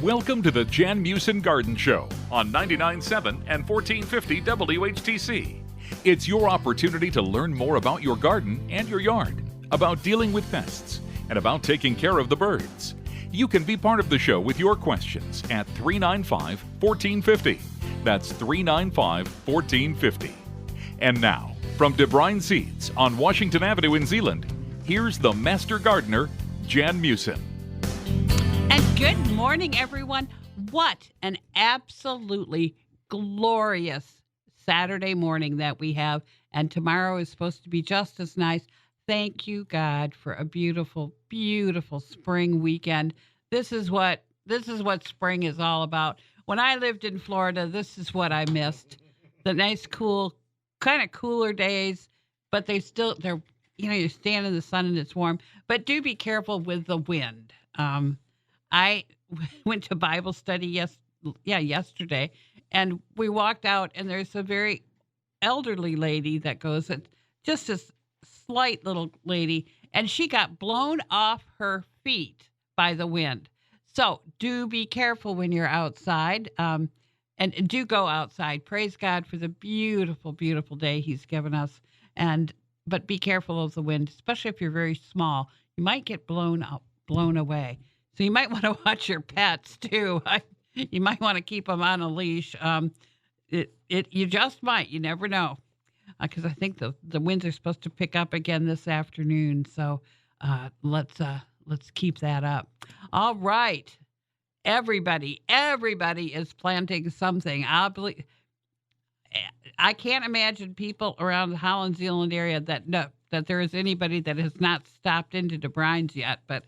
Welcome to the Jan Meeuwsen Garden Show on 99.7 and 1450 WHTC. It's your opportunity to learn more about your garden and your yard, about dealing with pests, and about taking care of the birds. You can be part of the show with your questions at 395-1450. That's 395-1450. And now, from DeBruyn Seeds on Washington Avenue in Zeeland, here's the Master Gardener, Jan Meeuwsen. And good morning, everyone. What an absolutely glorious Saturday morning that we have. And tomorrow is supposed to be just as nice. Thank you, God, for a beautiful, beautiful spring weekend. This is what spring is all about. When I lived in Florida, this is what I missed. The nice, cool, kind of cooler days, but they're you stand in the sun and it's warm. But do be careful with the wind. I went to Bible study yesterday, and we walked out, and there's a very elderly lady that goes, just a slight little lady, and she got blown off her feet by the wind. So do be careful when you're outside, and do go outside. Praise God for the beautiful, beautiful day He's given us, but be careful of the wind, especially if you're very small. You might get blown away. So you might want to watch your pets too. You might want to keep them on a leash. You just might. You never know, because I think the winds are supposed to pick up again this afternoon. So let's keep that up. All right, everybody is planting something. I can't imagine people around the Holland Zeeland area that there is anybody that has not stopped into DeBruyn's yet, but.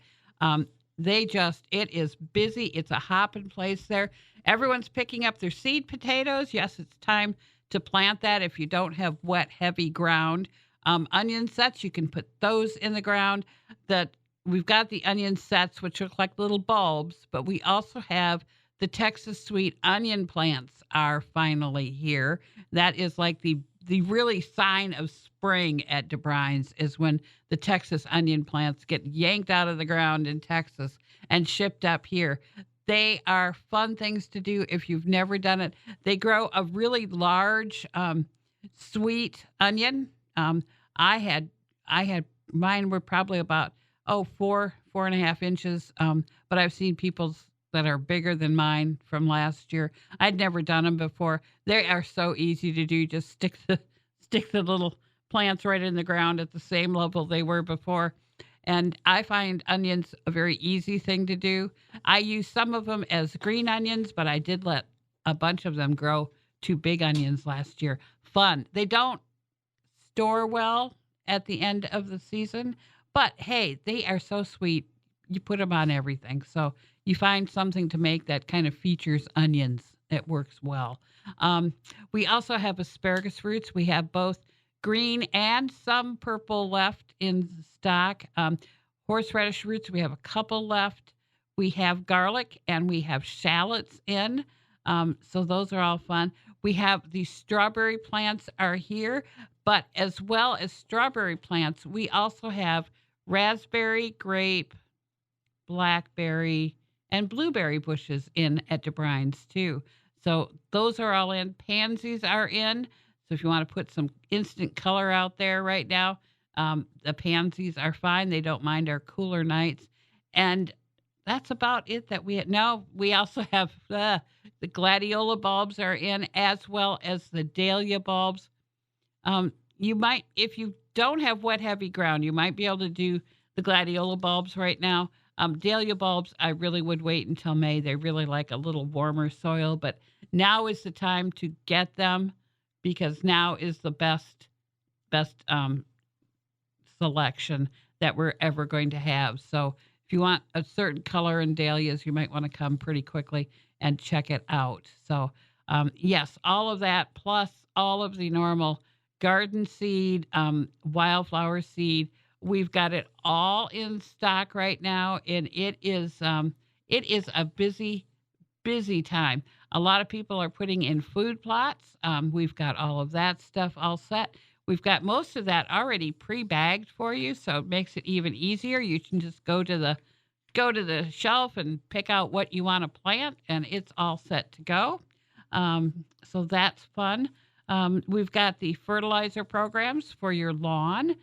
It is busy. It's a hopping place there. Everyone's picking up their seed potatoes. Yes, it's time to plant that if you don't have wet, heavy ground. Onion sets, you can put those in the ground. We've got the onion sets, which look like little bulbs, but we also have the Texas sweet onion plants are finally here. That is like the really sign of spring at DeBruyn's is when the Texas onion plants get yanked out of the ground in Texas and shipped up here. They are fun things to do if you've never done it. They grow a really large sweet onion. I had mine were probably about 4.5 inches, but I've seen people's that are bigger than mine from last year. I'd never done them before. They are so easy to do. Just stick the little plants right in the ground at the same level they were before. And I find onions a very easy thing to do. I use some of them as green onions, but I did let a bunch of them grow to big onions last year. Fun. They don't store well at the end of the season, but hey, they are so sweet. You put them on everything. So you find something to make that kind of features onions. It works well. We also have asparagus roots. We have both green and some purple left in stock. Horseradish roots, we have a couple left. We have garlic and we have shallots in. So those are all fun. We have the strawberry plants are here, but as well as strawberry plants, we also have raspberry, grape, blackberry, and blueberry bushes in at DeBruyn's too. So those are all in. Pansies are in. So if you want to put some instant color out there right now, the pansies are fine. They don't mind our cooler nights. And that's about it that we have. Now we also have the gladiola bulbs are in, as well as the dahlia bulbs. You might, if you don't have wet, heavy ground, you might be able to do the gladiola bulbs right now. Dahlia bulbs, I really would wait until May. They really like a little warmer soil, but now is the time to get them because now is the best selection that we're ever going to have. So if you want a certain color in dahlias, you might want to come pretty quickly and check it out. So yes, all of that plus all of the normal garden seed, wildflower seed. We've got it all in stock right now, and it is a busy, busy time. A lot of people are putting in food plots. We've got all of that stuff all set. We've got most of that already pre-bagged for you, so it makes it even easier. You can just go to go to the shelf and pick out what you want to plant, and it's all set to go. So that's fun. We've got the fertilizer programs for your lawn.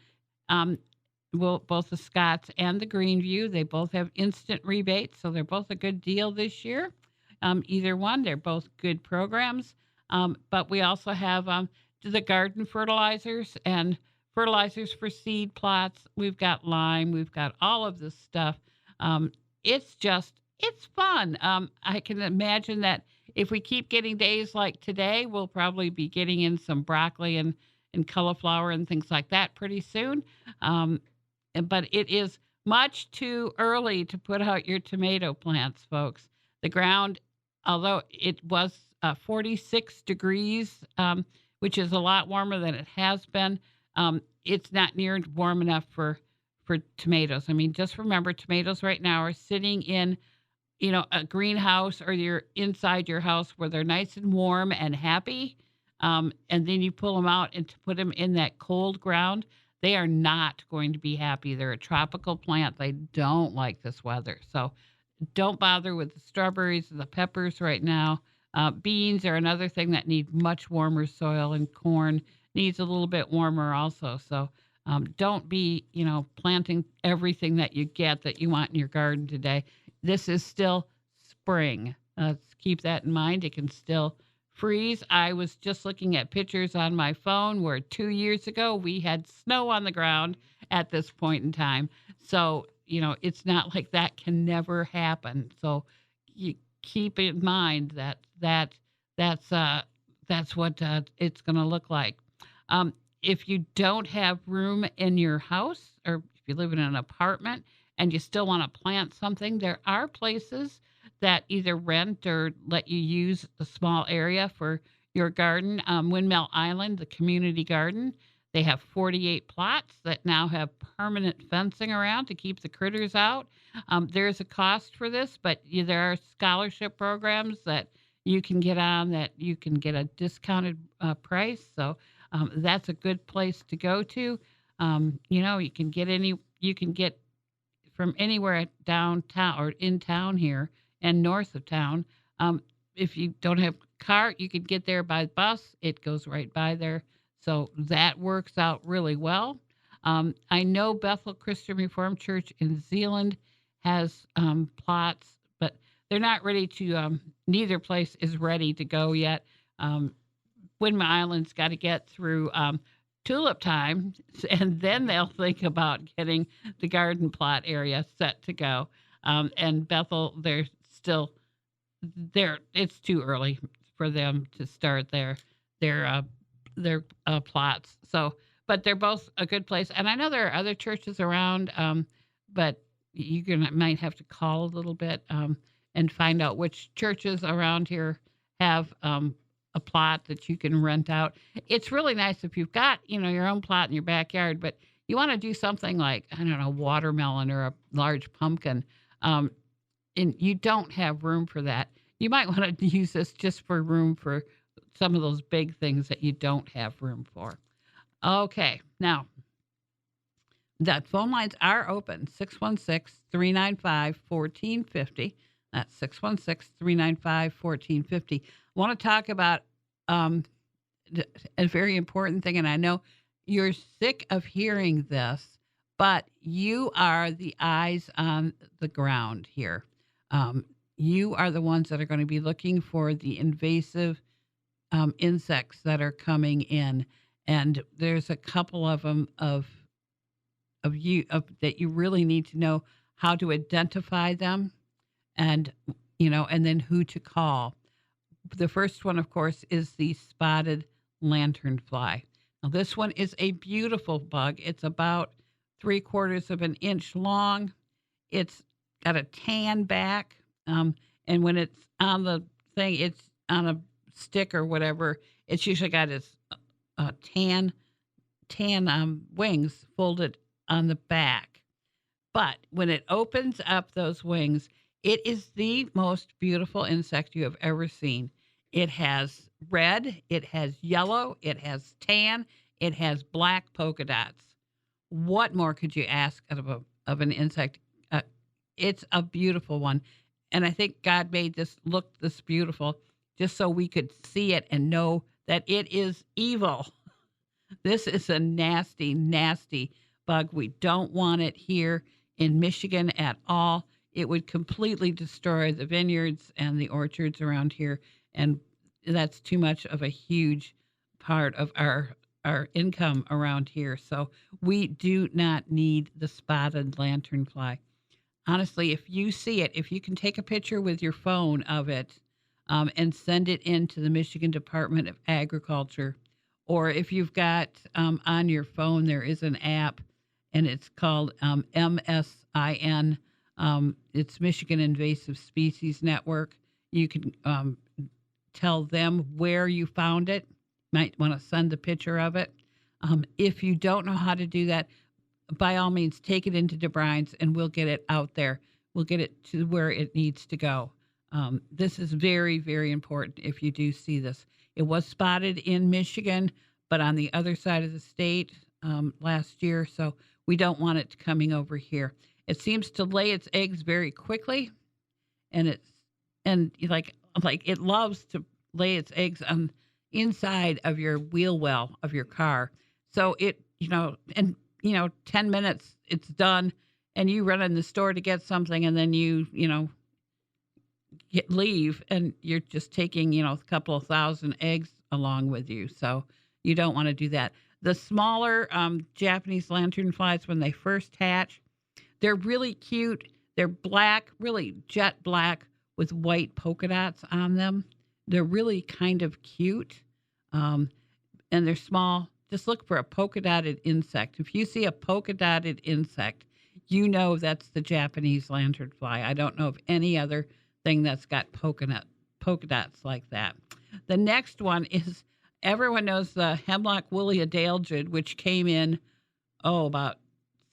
Um, both the Scotts and the Greenview, they both have instant rebates, so they're both a good deal this year. Either one, they're both good programs. But we also have the garden fertilizers and fertilizers for seed plots. We've got lime. We've got all of this stuff. It's fun. I can imagine that if we keep getting days like today, we'll probably be getting in some broccoli and cauliflower and things like that pretty soon. But it is much too early to put out your tomato plants, folks. The ground, although it was 46 degrees, which is a lot warmer than it has been, it's not near warm enough for tomatoes. I mean, just remember, tomatoes right now are sitting in, a greenhouse, or you're inside your house where they're nice and warm and happy. And then you pull them out and to put them in that cold ground, they are not going to be happy. They're a tropical plant. They don't like this weather. So don't bother with the strawberries and the peppers right now. Beans are another thing that need much warmer soil, and corn needs a little bit warmer also. So don't be, planting everything that you get that you want in your garden today. This is still spring. Let's keep that in mind. It can still freeze. I was just looking at pictures on my phone where 2 years ago we had snow on the ground at this point in time. So, it's not like that can never happen. So you keep in mind that's what it's going to look like. If you don't have room in your house, or if you live in an apartment and you still want to plant something, there are places that either rent or let you use a small area for your garden. Windmill Island, the community garden, they have 48 plots that now have permanent fencing around to keep the critters out. There's a cost for this, but there are scholarship programs that you can get on that you can get a discounted price. So that's a good place to go to. You can get from anywhere downtown or in town here and north of town. If you don't have a car, you can get there by bus. It goes right by there. So that works out really well. I know Bethel Christian Reformed Church in Zeeland has plots, but they're not ready to, neither place is ready to go yet. Windmill Island's got to get through tulip time, and then they'll think about getting the garden plot area set to go. And Bethel, they're still there. It's too early for them to start their plots. So, but they're both a good place. And I know there are other churches around, but might have to call a little bit and find out which churches around here have a plot that you can rent out. It's really nice if you've got, your own plot in your backyard, but you want to do something like, I don't know, watermelon or a large pumpkin, and you don't have room for that. You might want to use this just for room for some of those big things that you don't have room for. Okay, now, the phone lines are open, 616-395-1450. That's 616-395-1450. I want to talk about a very important thing, and I know you're sick of hearing this, but you are the eyes on the ground here. You are the ones that are going to be looking for the invasive insects that are coming in, and there's a couple of them that you really need to know how to identify them, and then who to call. The first one, of course, is the spotted lanternfly. Now, this one is a beautiful bug. It's about 3/4 of an inch long. It's got a tan back, and when it's on the thing, it's on a stick or whatever. It's usually got its tan wings folded on the back. But when it opens up those wings, it is the most beautiful insect you have ever seen. It has red, it has yellow, it has tan, it has black polka dots. What more could you ask of an insect? It's a beautiful one. And I think God made this look this beautiful just so we could see it and know that it is evil. This is a nasty, nasty bug. We don't want it here in Michigan at all. It would completely destroy the vineyards and the orchards around here. And that's too much of a huge part of our income around here. So we do not need the spotted lanternfly. Honestly, if you see it, if you can take a picture with your phone of it and send it in to the Michigan Department of Agriculture, or if you've got on your phone, there is an app, and it's called MSIN. It's Michigan Invasive Species Network. You can tell them where you found it. Might want to send a picture of it. If you don't know how to do that, by all means, take it into DeBruyn's and we'll get it out there. We'll get it to where it needs to go. This is very, very important if you do see this. It was spotted in Michigan, but on the other side of the state last year, so we don't want it coming over here. It seems to lay its eggs very quickly, and like it loves to lay its eggs on inside of your wheel well of your car. So it, 10 minutes, it's done, and you run in the store to get something, and then you leave, and you're just taking, a couple of thousand eggs along with you. So you don't want to do that. The smaller Japanese lanternflies, when they first hatch, they're really cute. They're black, really jet black with white polka dots on them. They're really kind of cute, and they're small. Just look for a polka dotted insect. If you see a polka dotted insect, you know that's the Japanese lanternfly. I don't know of any other thing that's got polka dots like that. The next one is, everyone knows the hemlock woolly adelgid, which came in, about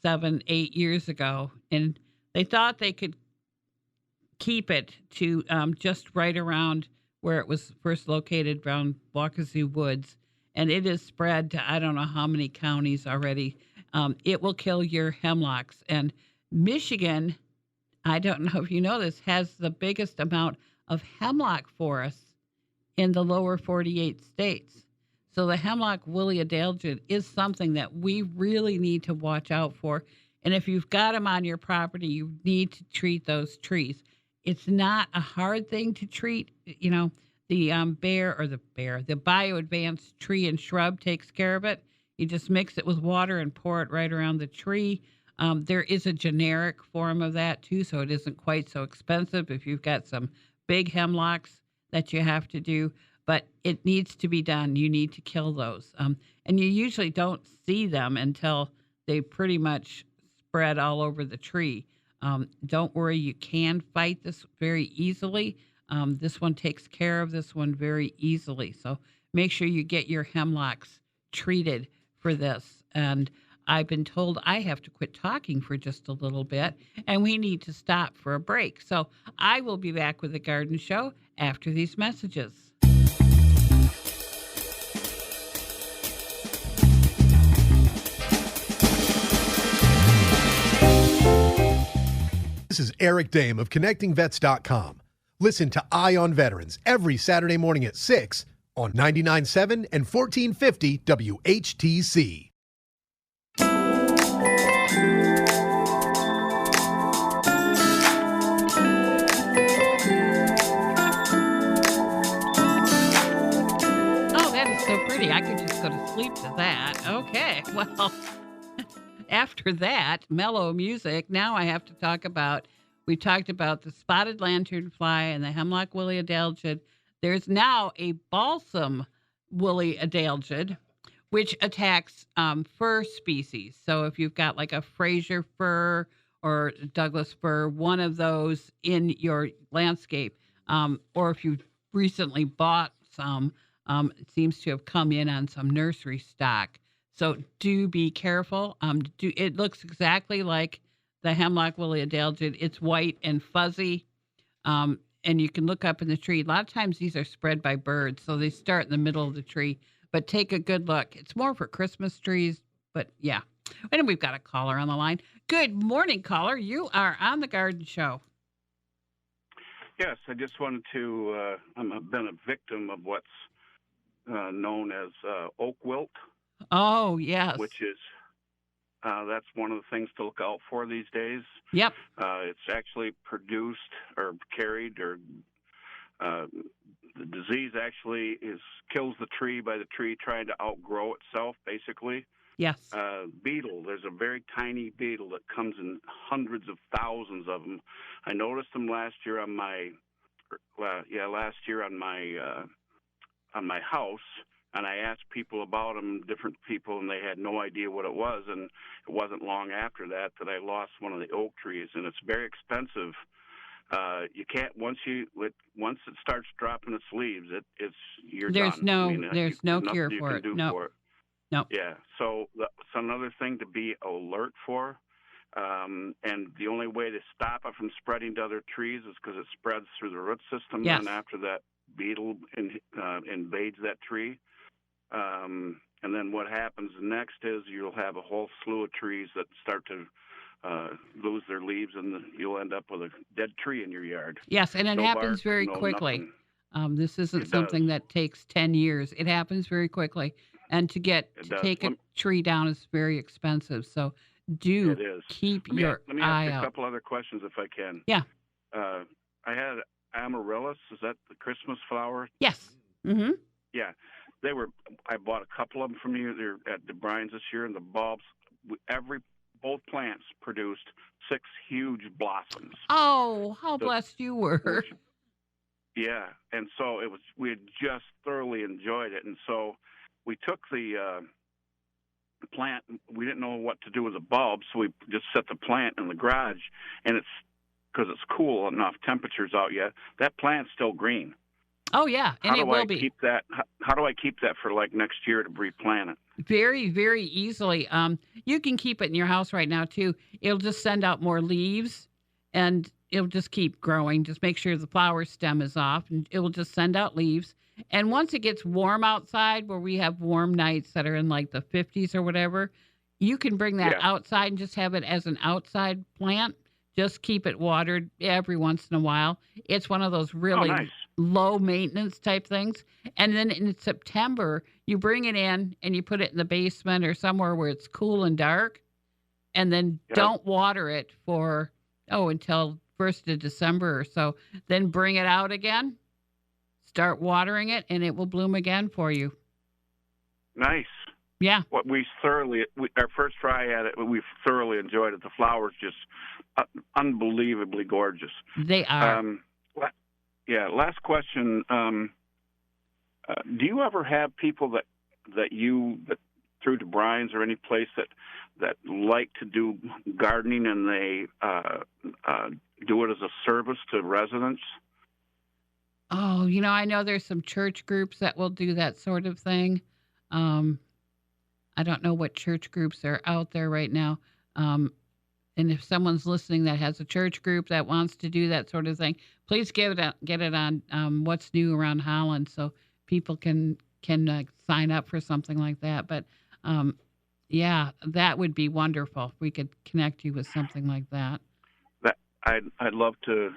7-8 years ago. And they thought they could keep it to just right around where it was first located, around Waukezu Woods. And it is spread to I don't know how many counties already. It will kill your hemlocks. And Michigan, I don't know if you know this, has the biggest amount of hemlock forests in the lower 48 states. So the hemlock woolly adelgid is something that we really need to watch out for. And if you've got them on your property, you need to treat those trees. It's not a hard thing to treat. The bio-advanced tree and shrub takes care of it. You just mix it with water and pour it right around the tree. There is a generic form of that too, so it isn't quite so expensive if you've got some big hemlocks that you have to do, but it needs to be done. You need to kill those. And you usually don't see them until they pretty much spread all over the tree. Don't worry, you can fight this very easily. This one takes care of this one very easily. So make sure you get your hemlocks treated for this. And I've been told I have to quit talking for just a little bit, and we need to stop for a break. So I will be back with the Garden Show after these messages. This is Eric Dame of ConnectingVets.com. Listen to Eye on Veterans every Saturday morning at 6 on 99.7 and 1450 WHTC. So pretty. I could just go to sleep to that. Okay. Well, after that, mellow music, now I have to talk about, we talked about the spotted lanternfly and the hemlock woolly adelgid. There's now a balsam woolly adelgid, which attacks fir species. So if you've got like a Fraser fir or Douglas fir, one of those in your landscape, or if you recently bought some, it seems to have come in on some nursery stock. So do be careful. It looks exactly like the hemlock woolly adelgid. It's white and fuzzy, and you can look up in the tree. A lot of times these are spread by birds, so they start in the middle of the tree. But take a good look. It's more for Christmas trees, but yeah. And we've got a caller on the line. Good morning, caller. You are on the Garden Show. Yes, I just wanted to. I've been a victim of what's known as oak wilt. Oh, yes. Which is that's one of the things to look out for these days. Yep. It's actually produced or carried, or the disease actually kills the tree by the tree trying to outgrow itself, basically. Yes. Beetle. There's a very tiny beetle that comes in hundreds of thousands of them. I noticed them last year on my house, and I asked people about them, different people, and they had no idea what it was. And it wasn't long after that I lost one of the oak trees, and it's very expensive. You can't once it starts dropping its leaves, you're there's done. There's no cure for it. No. Yeah. So that's another thing to be alert for. And the only way to stop it from spreading to other trees is because it spreads through the root system. Yes. And after that beetle invades that tree. And then what happens next is you'll have a whole slew of trees that start to lose their leaves, and you'll end up with a dead tree in your yard. Yes, and it happens bark, very quickly. This isn't It something does. that takes 10 years. It happens very quickly. And to take a tree down is very expensive. So It is. keep Let me eye ask you out. a couple other questions if I can. Yeah. I had amaryllis. Is that the Christmas flower? Yes. Mm-hmm. Yeah. I bought a couple of them from you. They're at DeBruyn's this year, and the bulbs, both plants produced 6 huge blossoms. Oh, how blessed you were. Yeah. And so we had just thoroughly enjoyed it. And so we took the plant. We didn't know what to do with the bulb, so we just set the plant in the garage, and because it's cool enough, temperatures out yet, that plant's still green. Oh, yeah, and it will be. How do I keep that for like next year to replant it? Very, very easily. You can keep it in your house right now, too. It'll just send out more leaves, and it'll just keep growing. Just make sure the flower stem is off, and it will just send out leaves. And once it gets warm outside, where we have warm nights that are in like the 50s or whatever, you can bring that outside and just have it as an outside plant. Just keep it watered every once in a while. It's one of those really low maintenance type things. And then in September, you bring it in and you put it in the basement or somewhere where it's cool and dark. And then don't water it for, until 1st of December or so. Then bring it out again. Start watering it, and it will bloom again for you. Nice. Yeah. Our first try at it, we thoroughly enjoyed it. The flowers just unbelievably gorgeous. They are. Last question. Do you ever have people that through DeBruyn's or any place that like to do gardening, and they do it as a service to residents? Oh, I know there's some church groups that will do that sort of thing. I don't know what church groups are out there right now. And if someone's listening that has a church group that wants to do that sort of thing, please get it on What's New Around Holland so people can sign up for something like that. But that would be wonderful if we could connect you with something like that. I'd love to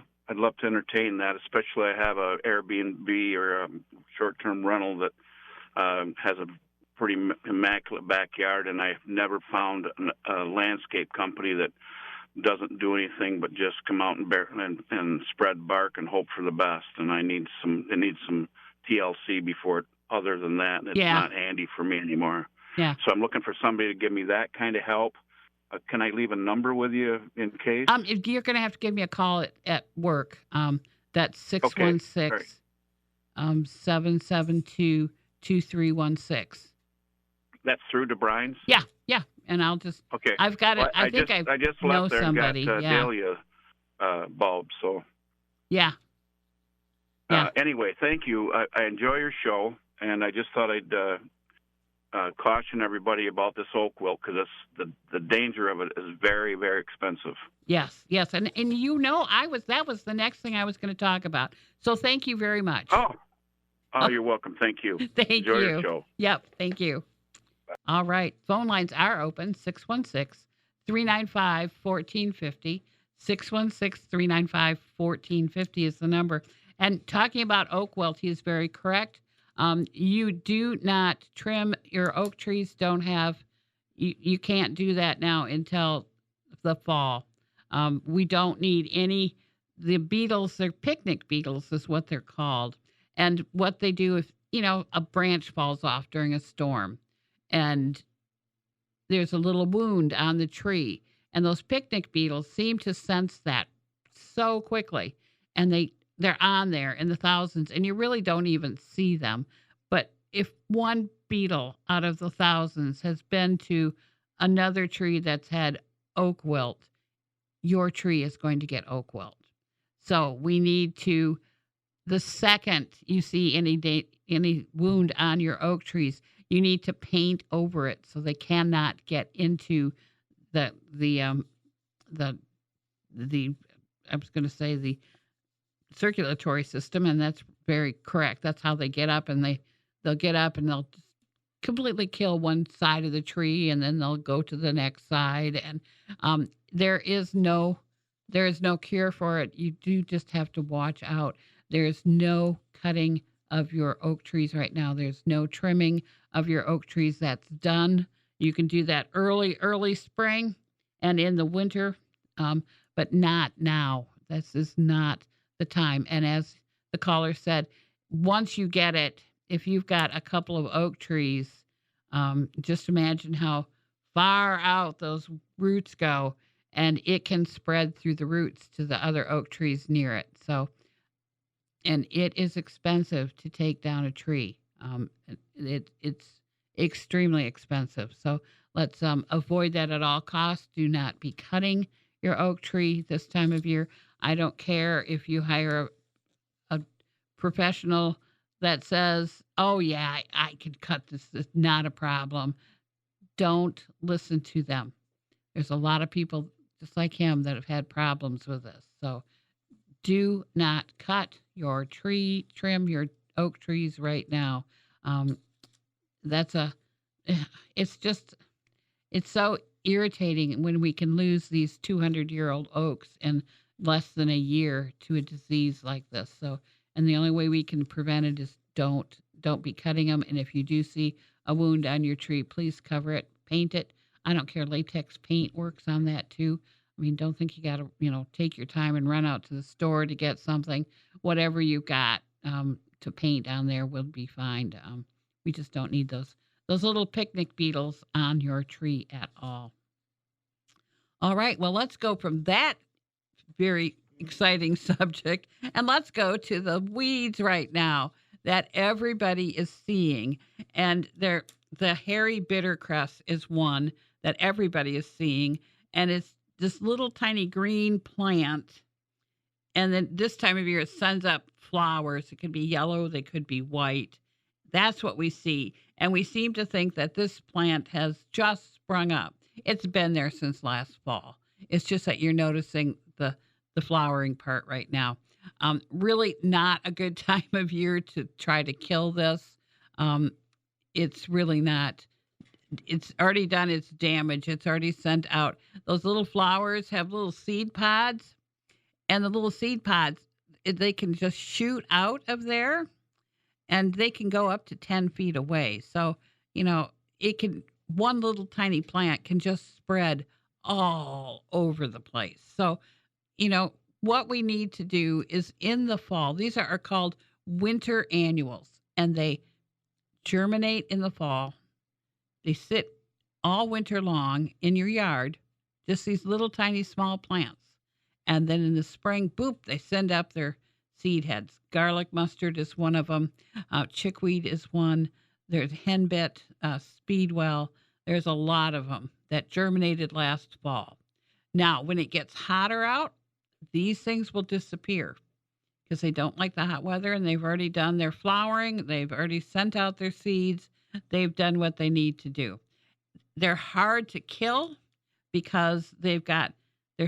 entertain that, especially I have a Airbnb or a short-term rental that has a pretty immaculate backyard, and I've never found a landscape company that doesn't do anything but just come out and spread bark and hope for the best. And it needs some TLC before it. Other than that, it's not handy for me anymore. Yeah. So I'm looking for somebody to give me that kind of help. Can I leave a number with you in case? You're going to have to give me a call at work. That's 616-772-2316. That's through DeBruyn's? Yeah. And I'll just... Okay. I've got it. I just know left there somebody. And got dahlia bulbs, so... Yeah. Anyway, thank you. I enjoy your show, and I just thought I'd caution everybody about this oak wilt, because the danger of it is very, very expensive. Yes, and that was the next thing I was going to talk about. So thank you very much. Oh, you're welcome. Thank you. Thank you. Enjoy your show. Yep, thank you. All right. Phone lines are open, 616-395-1450. 616-395-1450 is the number. And talking about oak wilt, he is very correct. You do not trim your oak trees. You can't do that now until the fall. We don't need the beetles, they're picnic beetles is what they're called. And what they do if, a branch falls off during a storm and there's a little wound on the tree. And those picnic beetles seem to sense that so quickly. And they're on there in the thousands, and you really don't even see them. But if one beetle out of the thousands has been to another tree that's had oak wilt, your tree is going to get oak wilt. So we need to, the second you see any wound on your oak trees, you need to paint over it so they cannot get into the I was going to say the circulatory system, and that's very correct. That's how they get up, and they'll get up and they'll completely kill one side of the tree, and then they'll go to the next side. And there is no cure for it. You do just have to watch out. There's no cutting of your oak trees right now. There's no trimming of your oak trees that's done. You can do that early spring and in the winter, but not now. This is not the time. And as the caller said, once you get it, if you've got a couple of oak trees, just imagine how far out those roots go, and it can spread through the roots to the other oak trees near it. So, and it is expensive to take down a tree. It's extremely expensive. So let's avoid that at all costs. Do not be cutting your oak tree this time of year. I don't care if you hire a professional that says, oh, yeah, I can cut this. It's not a problem. Don't listen to them. There's a lot of people just like him that have had problems with this. So do not cut your tree, trim your oak trees right now. It's so irritating when we can lose these 200-year-old oaks in less than a year to a disease like this. So, and the only way we can prevent it is don't be cutting them. And if you do see a wound on your tree, please cover it, paint it. I don't care. Latex paint works on that too. I mean, don't think you got to, take your time and run out to the store to get something. Whatever you got to paint on there will be fine. We just don't need those little picnic beetles on your tree at all. All right. Well, let's go from that very exciting subject and let's go to the weeds right now that everybody is seeing. And the hairy bittercress is one that everybody is seeing. And it's this little tiny green plant. And then this time of year, it sends up flowers. It could be yellow. They could be white. That's what we see. And we seem to think that this plant has just sprung up. It's been there since last fall. It's just that you're noticing the flowering part right now. Really not a good time of year to try to kill this. It's really not. It's already done its damage. It's already sent out. Those little flowers have little seed pods, and the little seed pods, they can just shoot out of there, and they can go up to 10 feet away. So, one little tiny plant can just spread all over the place. So, what we need to do is in the fall, these are called winter annuals, and they germinate in the fall. They sit all winter long in your yard, just these little tiny small plants. And then in the spring, boop, they send up their seed heads. Garlic mustard is one of them. Chickweed is one. There's henbit, speedwell. There's a lot of them that germinated last fall. Now, when it gets hotter out, these things will disappear because they don't like the hot weather, and they've already done their flowering. They've already sent out their seeds. They've done what they need to do. They're hard to kill because they're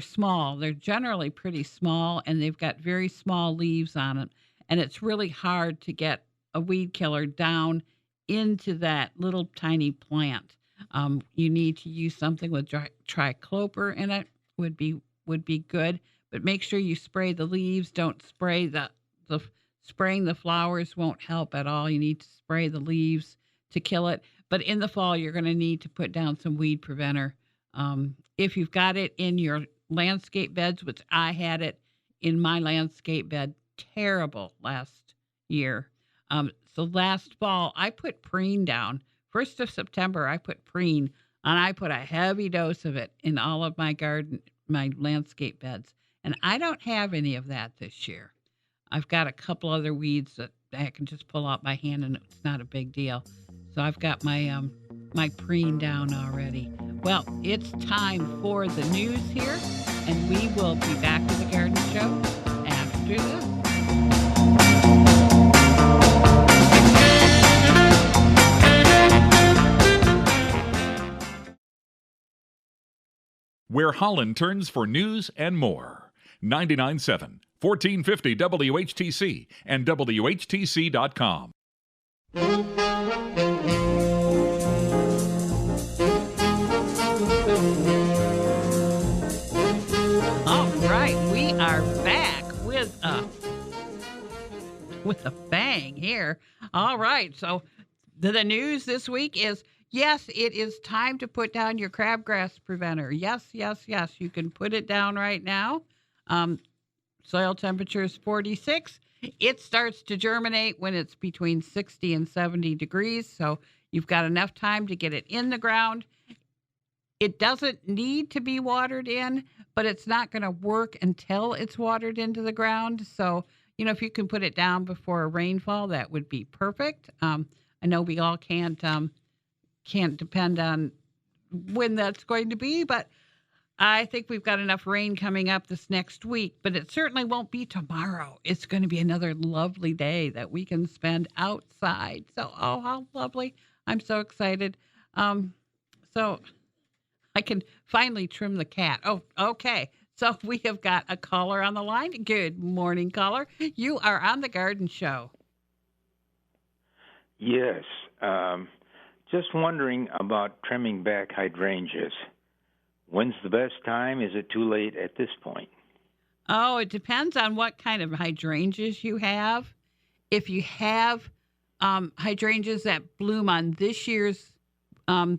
small. They're generally pretty small, and they've got very small leaves on them. And it's really hard to get a weed killer down into that little tiny plant. You need to use something with tricloper in it. Would be good, but make sure you spray the leaves. Don't spray the spraying the flowers won't help at all. You need to spray the leaves to kill it. But in the fall, you're going to need to put down some weed preventer. If you've got it in your landscape beds, which I had it in my landscape bed, terrible last year. So last fall, I put preen down. 1st of September, I put preen, and I put a heavy dose of it in all of my landscape beds. And I don't have any of that this year. I've got a couple other weeds that I can just pull out by hand, and it's not a big deal. So I've got my my preen down already. Well, it's time for the news here, and we will be back with the Garden Show after this. Where Holland turns for news and more. 99.7, 1450 WHTC and WHTC.com. All right, we are back with a bang here. All right, so the news this week is, yes, it is time to put down your crabgrass preventer. Yes, yes, yes. You can put it down right now. Soil temperature is 46. It starts to germinate when it's between 60 and 70 degrees. So you've got enough time to get it in the ground. It doesn't need to be watered in, but it's not going to work until it's watered into the ground. So, if you can put it down before a rainfall, that would be perfect. I know we all can't depend on when that's going to be, but I think we've got enough rain coming up this next week, but it certainly won't be tomorrow. It's going to be another lovely day that we can spend outside. So, oh, how lovely. I'm so excited. So I can finally trim the cat. Oh, okay. So we have got a caller on the line. Good morning, caller. You are on the Garden Show. Yes. Just wondering about trimming back hydrangeas. When's the best time? Is it too late at this point? Oh, it depends on what kind of hydrangeas you have. If you have hydrangeas that bloom on this year's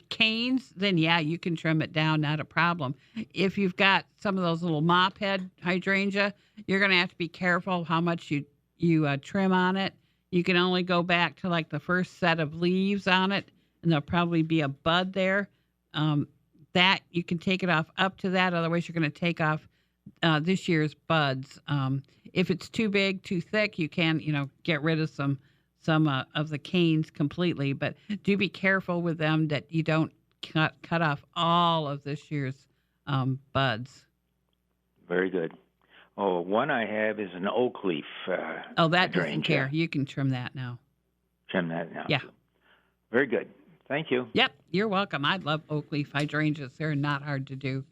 canes, then yeah, you can trim it down, not a problem. If you've got some of those little mop head hydrangea, you're going to have to be careful how much you trim on it. You can only go back to like the first set of leaves on it, and there'll probably be a bud there. That you can take it off up to that. Otherwise, you're going to take off this year's buds. If it's too big, too thick, you can, get rid of some of the canes completely. But do be careful with them that you don't cut off all of this year's buds. Very good. Oh, one I have is an oak leaf. That hydrangea. doesn't care. You can trim that now. Trim that now. Yeah. Very good. Thank you. Yep, you're welcome. I love oak leaf hydrangeas. They're not hard to do.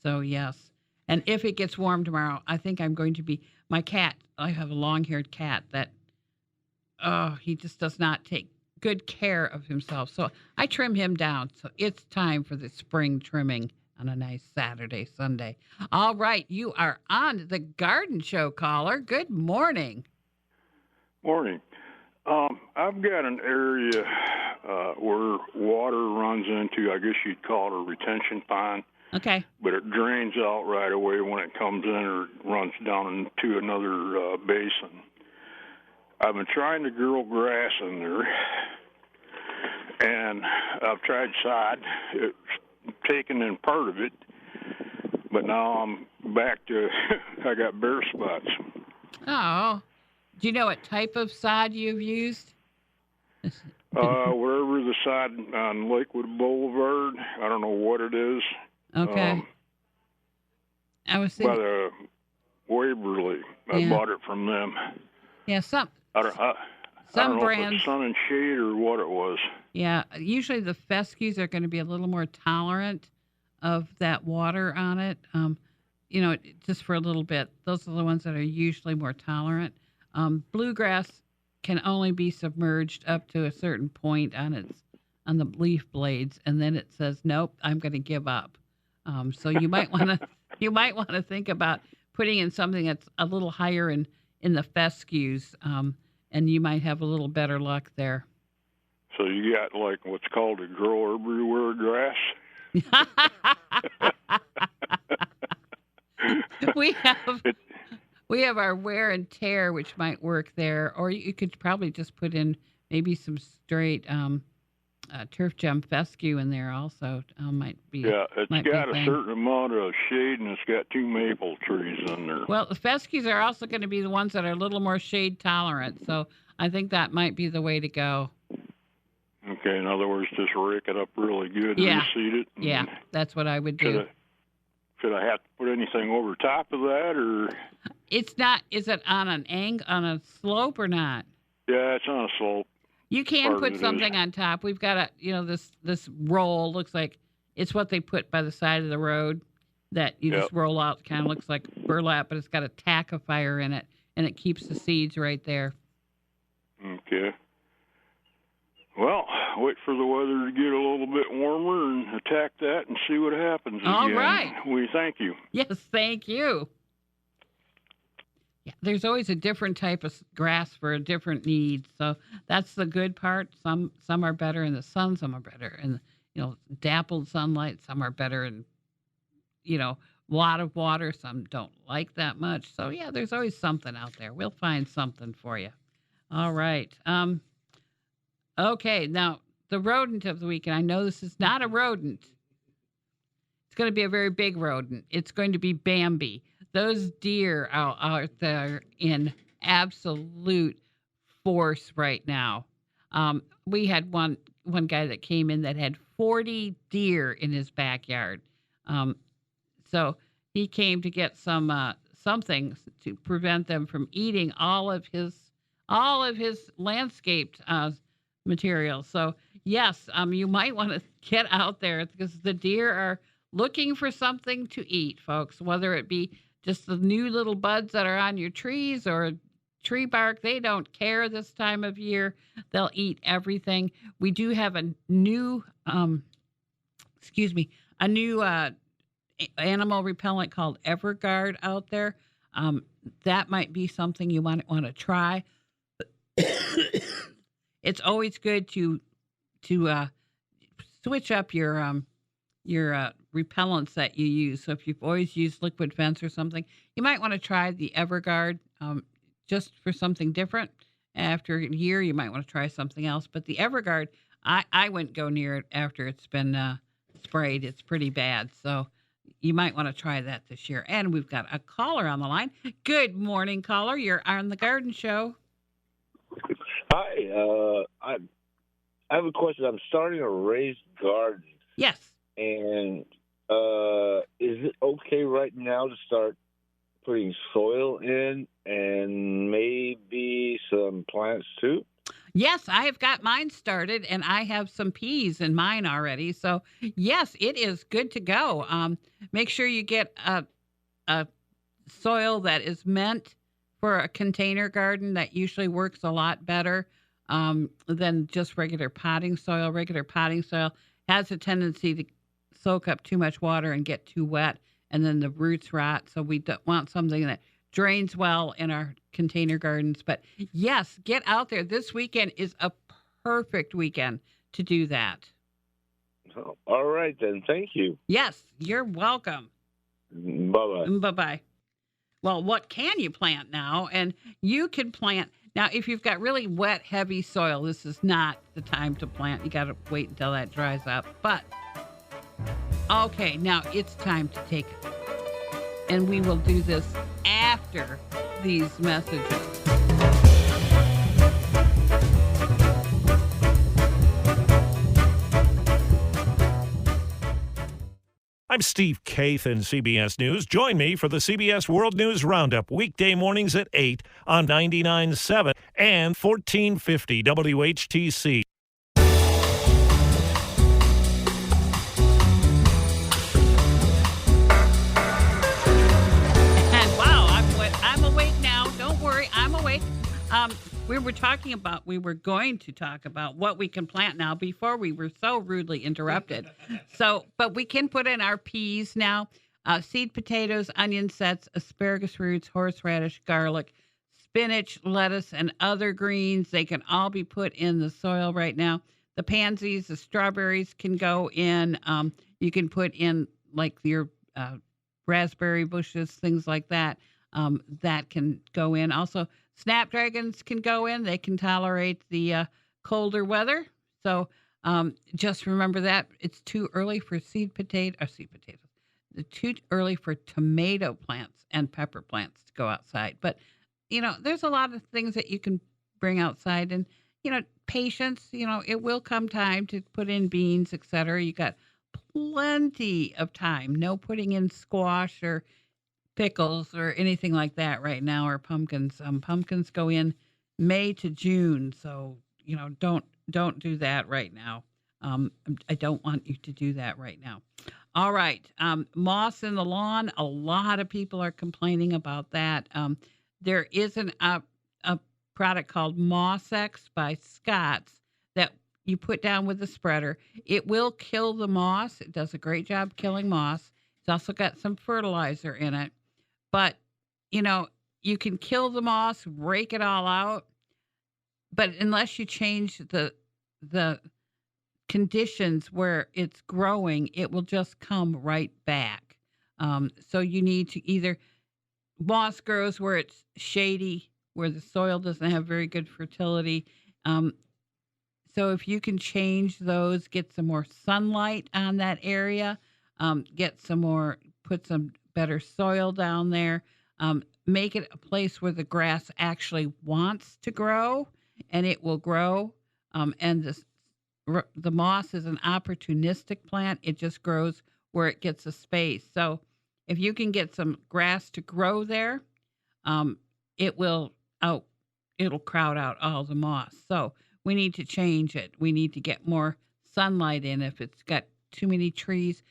So, yes. And if it gets warm tomorrow, I think I'm going to be... My cat, I have a long-haired cat that, he just does not take good care of himself. So I trim him down. So it's time for the spring trimming on a nice Saturday, Sunday. All right, you are on the Garden Show, caller. Good morning. Morning. I've got an area where water runs into, I guess you'd call it a retention pond. Okay. But it drains out right away when it comes in or runs down into another basin. I've been trying to grow grass in there, and I've tried sod. It's taken in part of it, but now I'm back to, I got bare spots. Oh. Do you know what type of sod you've used? Wherever the sod on Lakewood Boulevard, I don't know what it is. Okay. I was thinking... By the Waverly. I bought it from them. Yeah, some I don't know brands... if it's Sun and Shade or what it was. Yeah, usually the fescues are going to be a little more tolerant of that water on it. Just for a little bit. Those are the ones that are usually more tolerant. Bluegrass can only be submerged up to a certain point on the leaf blades, and then it says, "Nope, I'm going to give up." So you might want to think about putting in something that's a little higher in the fescues, and you might have a little better luck there. So you got like what's called a grow everywhere grass. We have our wear and tear, which might work there, or you could probably just put in maybe some straight turf gem fescue in there also. Might be. Yeah, it's got a certain amount of shade, and it's got 2 maple trees in there. Well, the fescues are also going to be the ones that are a little more shade tolerant, so I think that might be the way to go. Okay, in other words, just rake it up really good, reseed it. Yeah, that's what I would do. Should I have to put anything over top of that, or? It's not. Is it on on a slope or not? Yeah, it's on a slope. You can put something on top. We've got this roll. Looks like it's what they put by the side of the road that you just roll out. Kind of looks like burlap, but it's got a tackifier in it, and it keeps the seeds right there. Okay. Well, wait for the weather to get a little bit warmer and attack that and see what happens. All again. right. We thank you. Yes, thank you. Yeah, there's always a different type of grass for a different need, so that's the good part. Some are better in the sun, some are better in dappled sunlight. Some are better in a lot of water. Some don't like that much. So yeah, there's always something out there. We'll find something for you. All right. Okay, now the rodent of the week, and I know this is not a rodent. It's going to be a very big rodent. It's going to be Bambi. Those deer are out there in absolute force right now. We had one guy that came in that had 40 deer in his backyard. So he came to get something to prevent them from eating all of his landscaped material. So yes, you might want to get out there because the deer are looking for something to eat, folks, whether it be just the new little buds that are on your trees or tree bark. They don't care this time of year. They'll eat everything. We do have a new, animal repellent called Everguard out there. That might be something you might want to try. It's always good to switch up your repellents that you use. So if you've always used liquid fence or something, you might want to try the Everguard just for something different. After a year, you might want to try something else. But the Everguard, I wouldn't go near it after it's been sprayed. It's pretty bad. So you might want to try that this year. And we've got a caller on the line. Good morning, caller. You're on the Garden Show. Hi. I have a question. I'm starting a raised garden. Yes. And is it okay right now to start putting soil in and maybe some plants too? Yes, I have got mine started, and I have some peas in mine already. So, yes, it is good to go. Make sure you get a soil that is meant for a container garden. That usually works a lot better than just regular potting soil. Regular potting soil has a tendency to soak up too much water and get too wet, and then the roots rot. So we don't want something that drains well in our container gardens. But yes, get out there. This weekend is a perfect weekend to do that. Oh, all right, then. Thank you. Yes, you're welcome. Bye-bye. Bye-bye. Well, what can you plant now? And you can plant. Now, if you've got really wet, heavy soil, this is not the time to plant. You got to wait until that dries up. But, okay, now it's time to take it. And we will do this after these messages. I'm Steve Kaith in CBS News. Join me for the CBS World News Roundup, weekday mornings at 8 on 99.7 and 1450 WHTC. And wow, I'm awake now. Don't worry, I'm awake. We were going to talk about what we can plant now before we were so rudely interrupted. But we can put in our peas now, seed potatoes, onion sets, asparagus roots, horseradish, garlic, spinach, lettuce, and other greens. They can all be put in the soil right now. The pansies, the strawberries can go in. You can put in like your raspberry bushes, things like that. That can go in. Also, snapdragons can go in. They can tolerate the colder weather. So just remember that it's too early for seed potatoes. It's too early for tomato plants and pepper plants to go outside. But, there's a lot of things that you can bring outside. And, patience, it will come time to put in beans, etc. You got plenty of time. No putting in squash or pickles or anything like that right now, or pumpkins. Pumpkins go in May to June, so don't do that right now. I don't want you to do that right now. All right, moss in the lawn. A lot of people are complaining about that. There is a product called Moss X by Scott's that you put down with the spreader. It will kill the moss. It does a great job killing moss. It's also got some fertilizer in it. But, you can kill the moss, rake it all out. But unless you change the conditions where it's growing, it will just come right back. So you need to either, moss grows where it's shady, where the soil doesn't have very good fertility. So if you can change those, get some more sunlight on that area, put some better soil down there, make it a place where the grass actually wants to grow, and it will grow. And the moss is an opportunistic plant. It just grows where it gets a space. So if you can get some grass to grow there, it'll crowd out all the moss. So we need to change it. We need to get more sunlight in. If it's got too many trees,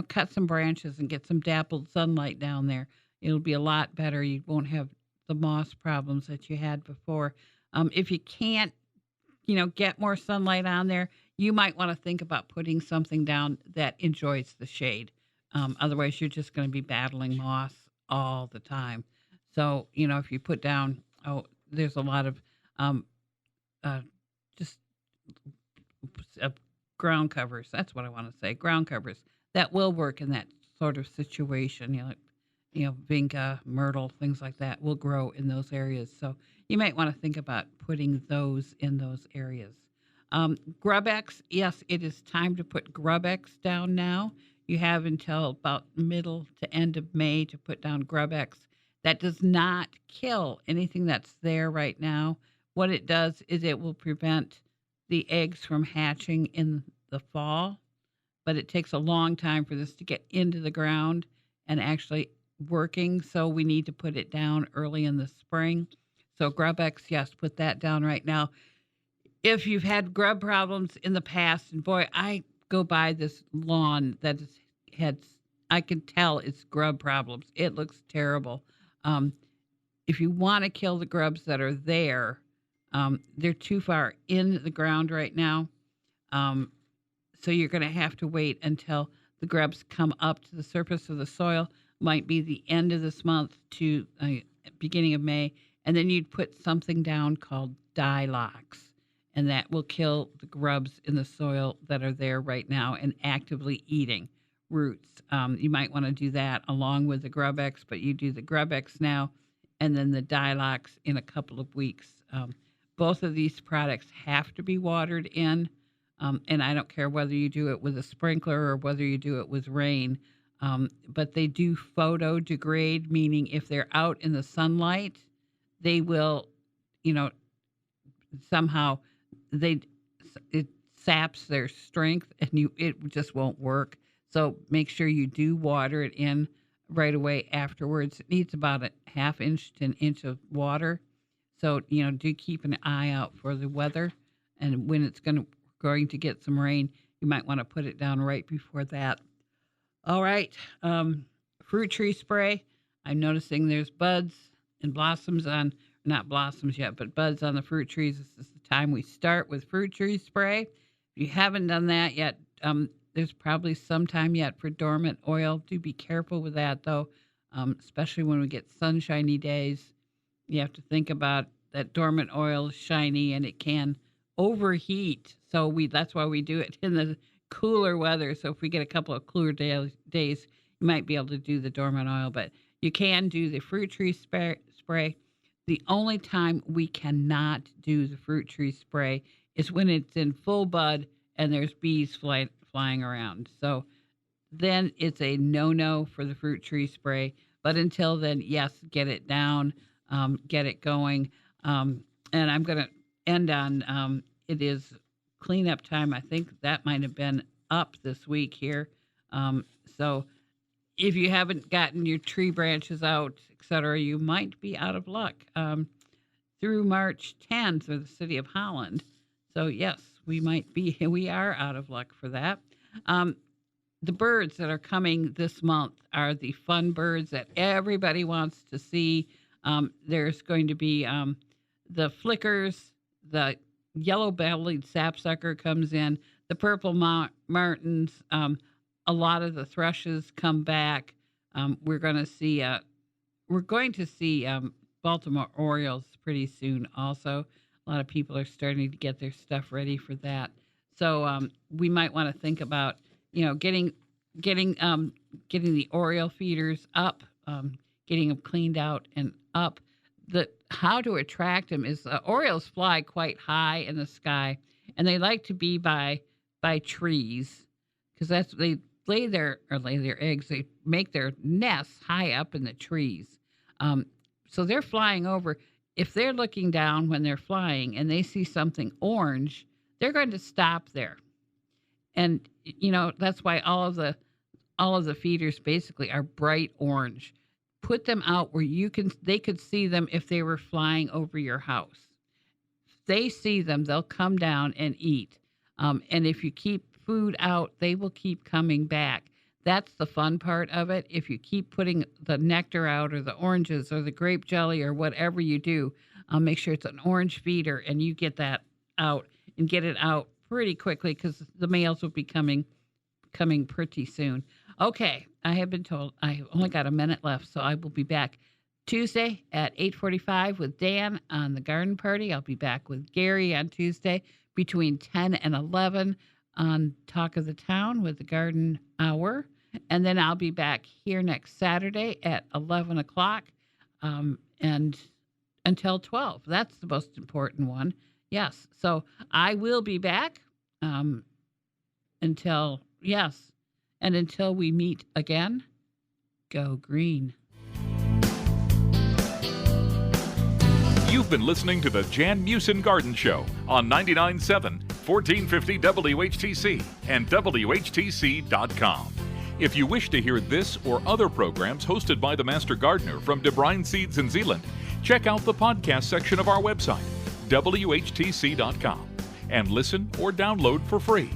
cut some branches and get some dappled sunlight down there. It'll be a lot better. You won't have the moss problems that you had before. If you can't, get more sunlight on there, you might want to think about putting something down that enjoys the shade. Otherwise, you're just going to be battling moss all the time. So, if you put down, there's a lot of ground covers. That's what I want to say. Ground covers that will work in that sort of situation. Vinca, myrtle, things like that will grow in those areas. So you might want to think about putting those in those areas. GrubX, yes, it is time to put GrubX down now. You have until about middle to end of May to put down GrubX. That does not kill anything that's there right now. What it does is it will prevent the eggs from hatching in the fall, but it takes a long time for this to get into the ground and actually working, so we need to put it down early in the spring. So GrubX, yes, put that down right now. If you've had grub problems in the past, and boy, I go by this lawn that I can tell it's grub problems. It looks terrible. If you want to kill the grubs that are there, they're too far in the ground right now. So you're going to have to wait until the grubs come up to the surface of the soil. Might be the end of this month to beginning of May. And then you'd put something down called Dilox, and that will kill the grubs in the soil that are there right now and actively eating roots. You might want to do that along with the GrubX, but you do the GrubX now and then the Dilox in a couple of weeks. Both of these products have to be watered in, and I don't care whether you do it with a sprinkler or whether you do it with rain, but they do photodegrade, meaning if they're out in the sunlight, they will, somehow it saps their strength and it just won't work. So make sure you do water it in right away afterwards. It needs about a half inch to an inch of water. So, do keep an eye out for the weather. And when it's going to get some rain, you might want to put it down right before that. All right. Fruit tree spray. I'm noticing there's buds and blossoms on not blossoms yet, but buds on the fruit trees. This is the time we start with fruit tree spray. If you haven't done that yet, there's probably some time yet for dormant oil. Do be careful with that, though, especially when we get sunshiny days. You have to think about that dormant oil is shiny and it can overheat. So that's why we do it in the cooler weather. So if we get a couple of cooler days, you might be able to do the dormant oil, but you can do the fruit tree spray. The only time we cannot do the fruit tree spray is when it's in full bud and there's bees flying around. So then it's a no-no for the fruit tree spray. But until then, yes, get it down, get it going. And I'm going to end on, it is cleanup time. I think that might have been up this week here. So if you haven't gotten your tree branches out, etc., you might be out of luck through March 10th for the city of Holland. So yes, we are out of luck for that. The birds that are coming this month are the fun birds that everybody wants to see. There's going to be the flickers, the yellow-bellied sapsucker comes in, the purple martins, a lot of the thrushes come back. We're going to see Baltimore Orioles pretty soon also. A lot of people are starting to get their stuff ready for that. So we might want to think about, getting the Oriole feeders up, getting them cleaned out and up. How to attract them is Orioles fly quite high in the sky, and they like to be by trees because they lay their eggs. They make their nests high up in the trees. So they're flying over. If they're looking down when they're flying and they see something orange, they're going to stop there. And that's why all of the feeders basically are bright orange. Put them out where they could see them if they were flying over your house. If they see them, they'll come down and eat. And if you keep food out, they will keep coming back. That's the fun part of it. If you keep putting the nectar out or the oranges or the grape jelly or whatever you do, make sure it's an orange feeder and you get that out and get it out pretty quickly because the males will be coming pretty soon. Okay, I have been told I only got a minute left, so I will be back Tuesday at 8:45 with Dan on the garden party. I'll be back with Gary on Tuesday between 10 and 11 on Talk of the Town with the Garden Hour. And then I'll be back here next Saturday at 11 o'clock and until 12. That's the most important one. Yes, so I will be back until we meet again, go green. You've been listening to the Jan Meeuwsen Garden Show on 99.7, 1450 WHTC and WHTC.com. If you wish to hear this or other programs hosted by the Master Gardener from DeBruyn Seeds in Zeeland, check out the podcast section of our website, WHTC.com, and listen or download for free.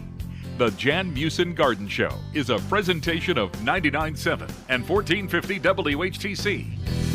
The Jan Meeuwsen Garden Show is a presentation of 99.7 and 1450 WHTC.